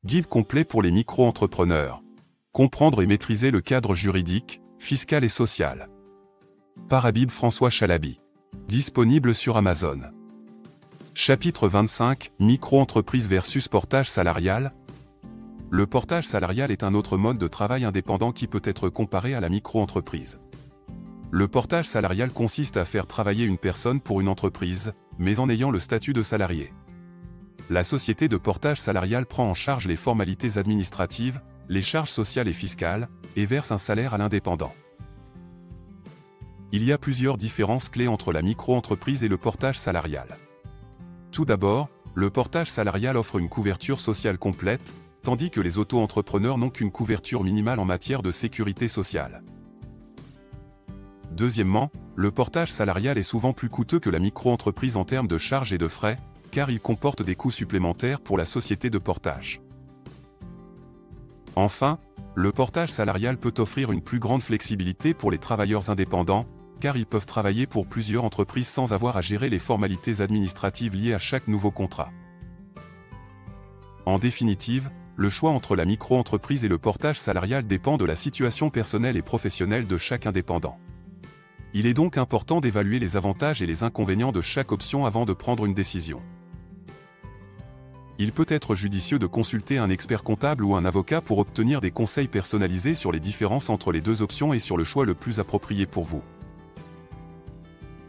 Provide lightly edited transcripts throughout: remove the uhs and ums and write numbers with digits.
Guide complet pour les micro-entrepreneurs. Comprendre et maîtriser le cadre juridique, fiscal et social. Par Habib François Chalabi. Disponible sur Amazon. Chapitre 25, Micro-entreprise versus portage salarial. Le portage salarial est un autre mode de travail indépendant qui peut être comparé à la micro-entreprise. Le portage salarial consiste à faire travailler une personne pour une entreprise, mais en ayant le statut de salarié. La société de portage salarial prend en charge les formalités administratives, les charges sociales et fiscales, et verse un salaire à l'indépendant. Il y a plusieurs différences clés entre la micro-entreprise et le portage salarial. Tout d'abord, le portage salarial offre une couverture sociale complète, tandis que les auto-entrepreneurs n'ont qu'une couverture minimale en matière de sécurité sociale. Deuxièmement, le portage salarial est souvent plus coûteux que la micro-entreprise en termes de charges et de frais, car il comporte des coûts supplémentaires pour la société de portage. Enfin, le portage salarial peut offrir une plus grande flexibilité pour les travailleurs indépendants, car ils peuvent travailler pour plusieurs entreprises sans avoir à gérer les formalités administratives liées à chaque nouveau contrat. En définitive, le choix entre la micro-entreprise et le portage salarial dépend de la situation personnelle et professionnelle de chaque indépendant. Il est donc important d'évaluer les avantages et les inconvénients de chaque option avant de prendre une décision. Il peut être judicieux de consulter un expert comptable ou un avocat pour obtenir des conseils personnalisés sur les différences entre les deux options et sur le choix le plus approprié pour vous.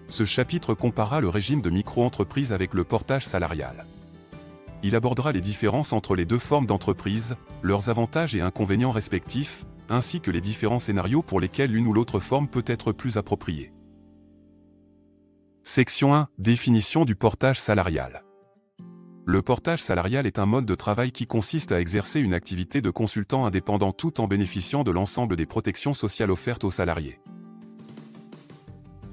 Ce chapitre comparera le régime de micro-entreprise avec le portage salarial. Il abordera les différences entre les deux formes d'entreprise, leurs avantages et inconvénients respectifs, ainsi que les différents scénarios pour lesquels l'une ou l'autre forme peut être plus appropriée. Section 1. Définition du portage salarial. Le portage salarial est un mode de travail qui consiste à exercer une activité de consultant indépendant tout en bénéficiant de l'ensemble des protections sociales offertes aux salariés.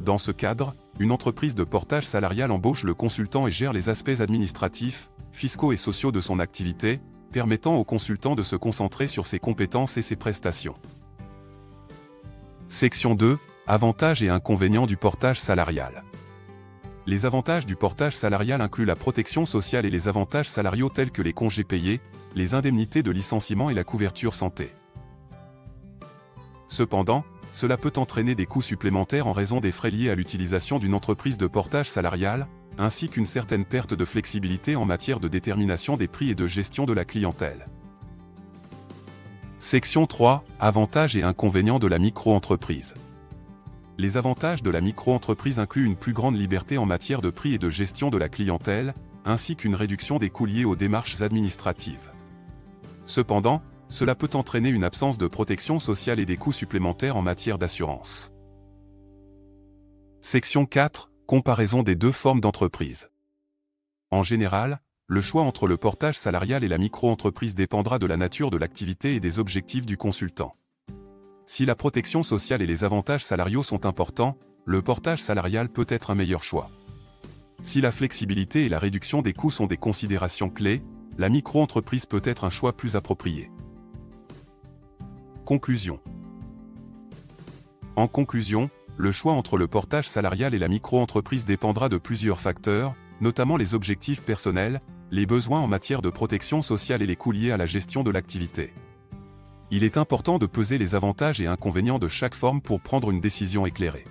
Dans ce cadre, une entreprise de portage salarial embauche le consultant et gère les aspects administratifs, fiscaux et sociaux de son activité, permettant au consultant de se concentrer sur ses compétences et ses prestations. Section 2. Avantages et inconvénients du portage salarial. Les avantages du portage salarial incluent la protection sociale et les avantages salariaux tels que les congés payés, les indemnités de licenciement et la couverture santé. Cependant, cela peut entraîner des coûts supplémentaires en raison des frais liés à l'utilisation d'une entreprise de portage salarial, ainsi qu'une certaine perte de flexibilité en matière de détermination des prix et de gestion de la clientèle. Section 3. Avantages et inconvénients de la micro-entreprise. Les avantages de la micro-entreprise incluent une plus grande liberté en matière de prix et de gestion de la clientèle, ainsi qu'une réduction des coûts liés aux démarches administratives. Cependant, cela peut entraîner une absence de protection sociale et des coûts supplémentaires en matière d'assurance. Section 4. Comparaison des deux formes d'entreprise. En général, le choix entre le portage salarial et la micro-entreprise dépendra de la nature de l'activité et des objectifs du consultant. Si la protection sociale et les avantages salariaux sont importants, le portage salarial peut être un meilleur choix. Si la flexibilité et la réduction des coûts sont des considérations clés, la micro-entreprise peut être un choix plus approprié. Conclusion. En conclusion, le choix entre le portage salarial et la micro-entreprise dépendra de plusieurs facteurs, notamment les objectifs personnels, les besoins en matière de protection sociale et les coûts liés à la gestion de l'activité. Il est important de peser les avantages et inconvénients de chaque forme pour prendre une décision éclairée.